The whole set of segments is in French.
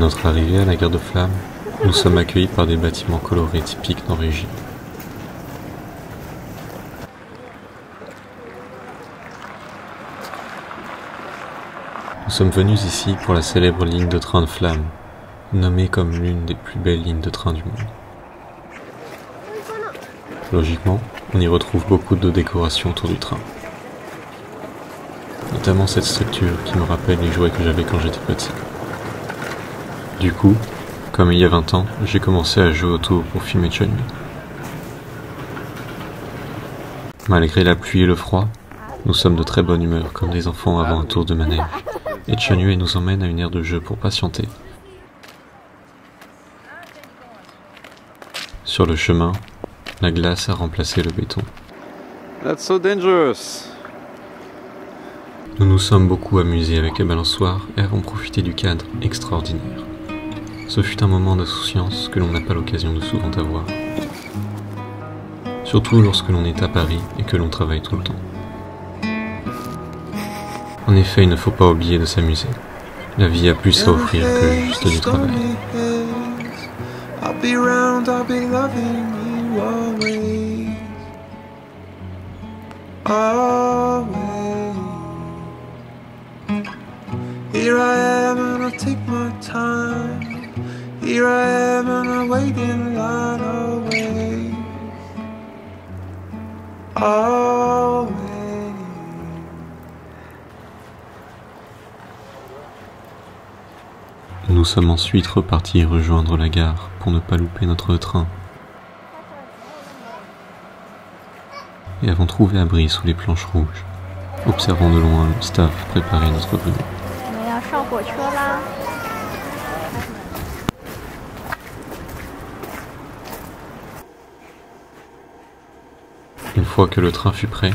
notre arrivée à la gare de Flamme, nous sommes accueillis par des bâtiments colorés typiques norvégiens. Nous sommes venus ici pour la célèbre ligne de train de Flamme, nommée comme l'une des plus belles lignes de train du monde. Logiquement, on y retrouve beaucoup de décorations autour du train. Notamment cette structure qui me rappelle les jouets que j'avais quand j'étais petit. Du coup, comme il y a 20 ans, j'ai commencé à jouer autour pour filmer Chun-Li. Malgré la pluie et le froid, nous sommes de très bonne humeur comme des enfants avant un tour de manège, et Chun-Li nous emmène à une aire de jeu pour patienter. Sur le chemin, la glace a remplacé le béton. That's so dangerous. Nous nous sommes beaucoup amusés avec la balançoire et avons profité du cadre extraordinaire. Ce fut un moment d'insouciance que l'on n'a pas l'occasion de souvent avoir. Surtout lorsque l'on est à Paris et que l'on travaille tout le temps. En effet, il ne faut pas oublier de s'amuser. La vie a plus à offrir que juste du travail. Here I am and I take my time. Here I am and I wait in line always. Always. Nous sommes ensuite repartis rejoindre la gare pour ne pas louper notre train. Et avons trouvé abri sous les planches rouges, observant de loin le staff préparer notre venue. Une fois que le train fut prêt,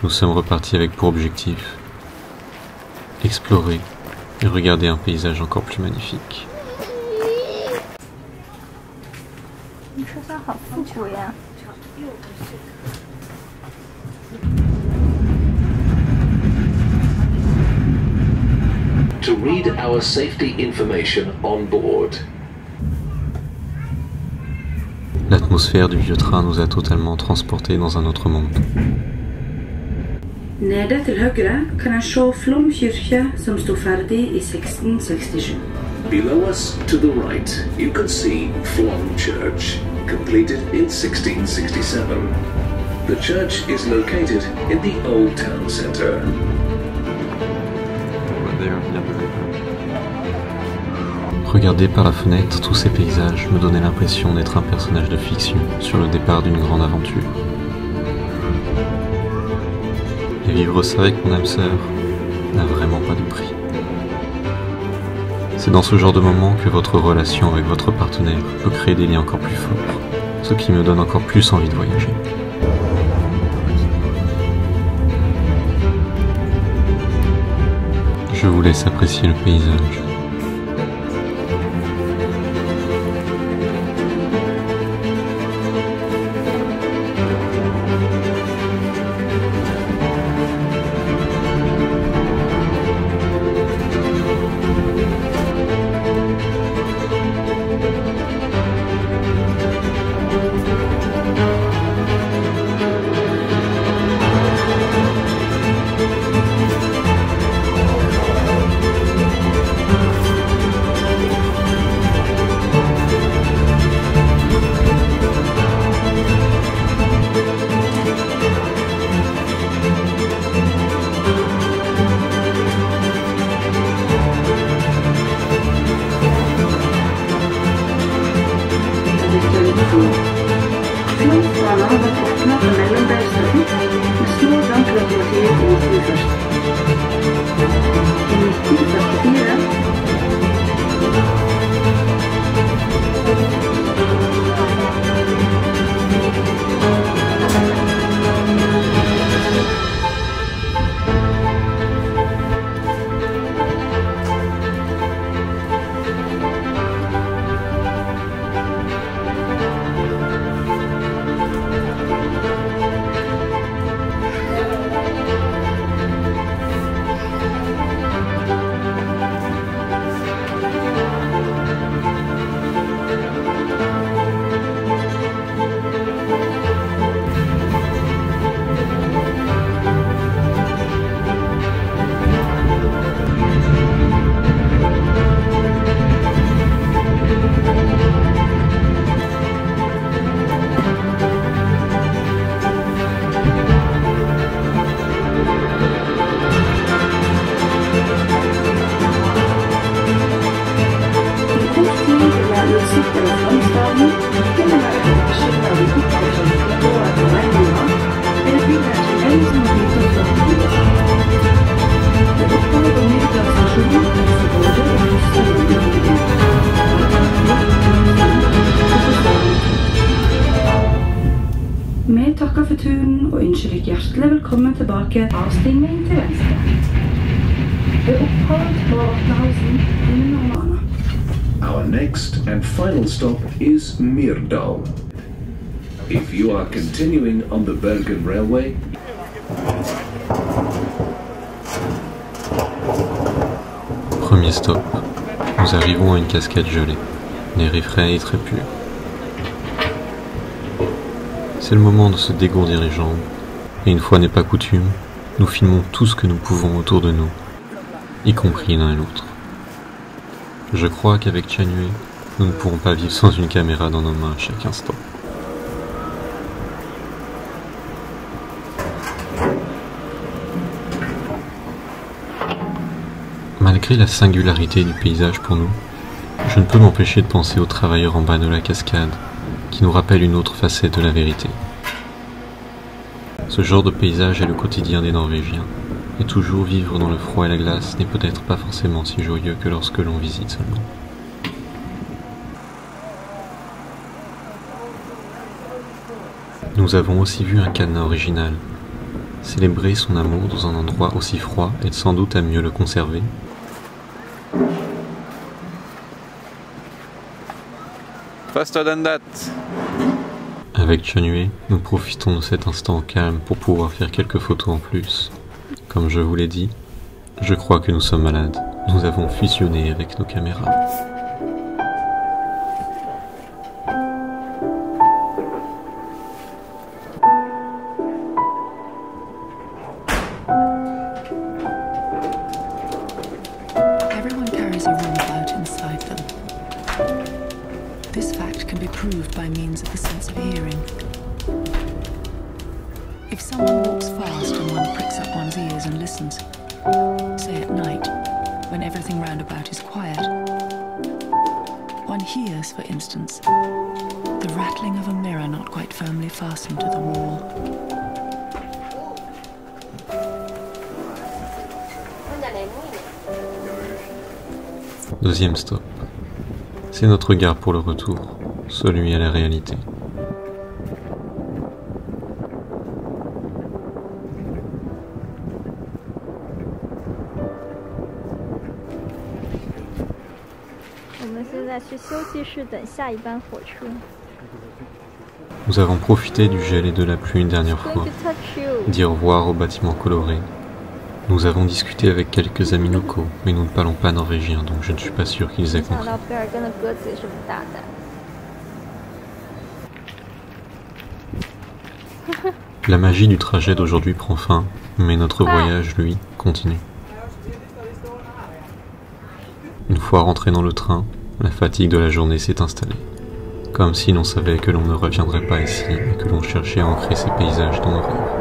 nous sommes repartis avec pour objectif explorer et regarder un paysage encore plus magnifique. To read our safety information on board. L'atmosphère du vieux train nous a totalement transportés dans un autre monde. Nede til høyre kan en se Flåm kirke som stod ferdig i 1667. Below us to the right, you can see Flåm Church, completed in 1667. The church is located in the old town centre. Regarder par la fenêtre tous ces paysages me donnait l'impression d'être un personnage de fiction sur le départ d'une grande aventure. Et vivre ça avec mon âme sœur n'a vraiment pas de prix. C'est dans ce genre de moment que votre relation avec votre partenaire peut créer des liens encore plus forts, ce qui me donne encore plus envie de voyager. Je vous laisse apprécier le paysage. turen og ønsker dere hjertelig velkommen tilbake. Avstigning til venstre. Ved opphold på Vatnehausen under Rana. Our next and final stop is Myrdal. If you are continuing on the Bergen Railway, Premier stop. Nous arrivons à une cascade gelée. L'air est frais et très pur. C'est le moment de se dégourdir les jambes. Et une fois n'est pas coutume, nous filmons tout ce que nous pouvons autour de nous, y compris l'un et l'autre. Je crois qu'avec Chanue, nous ne pourrons pas vivre sans une caméra dans nos mains à chaque instant. Malgré la singularité du paysage pour nous, je ne peux m'empêcher de penser aux travailleurs en bas de la cascade, qui nous rappellent une autre facette de la vérité. Ce genre de paysage est le quotidien des Norvégiens, et toujours vivre dans le froid et la glace n'est peut-être pas forcément si joyeux que lorsque l'on visite seulement. Nous avons aussi vu un cadenas original. Célébrer son amour dans un endroit aussi froid aide sans doute à mieux le conserver. Faster than that. Avec Chanue, nous profitons de cet instant calme pour pouvoir faire quelques photos en plus. Comme je vous l'ai dit, je crois que nous sommes malades. Nous avons fusionné avec nos caméras. Everyone carries a roundabout inside them. This fact can be proved by means of the sense of hearing. If someone walks fast and one pricks up one's ears and listens, say at night, when everything round about is quiet, one hears, for instance, the rattling of a mirror not quite firmly fastened to the wall. Deuxième stop. C'est notre regard pour le retour, celui à la réalité. Nous avons profité du gel et de la pluie une dernière fois, dit au revoir aux bâtiments colorés. Nous avons discuté avec quelques amis locaux, mais nous ne parlons pas norvégien, donc je ne suis pas sûr qu'ils aient compris. La magie du trajet d'aujourd'hui prend fin, mais notre voyage, lui, continue. Une fois rentré dans le train, la fatigue de la journée s'est installée. Comme si l'on savait que l'on ne reviendrait pas ici, et que l'on cherchait à ancrer ces paysages dans nos rêves.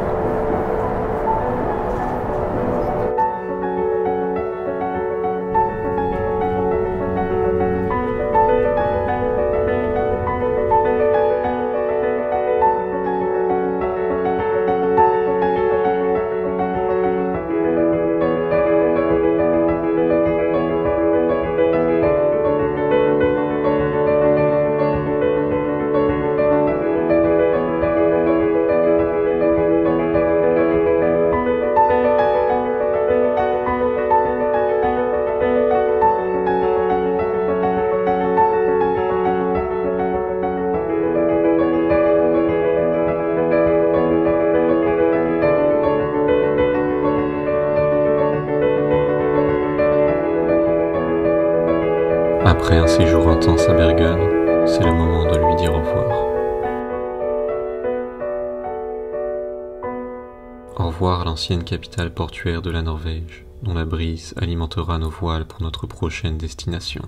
Après un séjour intense à Bergen, c'est le moment de lui dire au revoir. Au revoir à l'ancienne capitale portuaire de la Norvège, dont la brise alimentera nos voiles pour notre prochaine destination.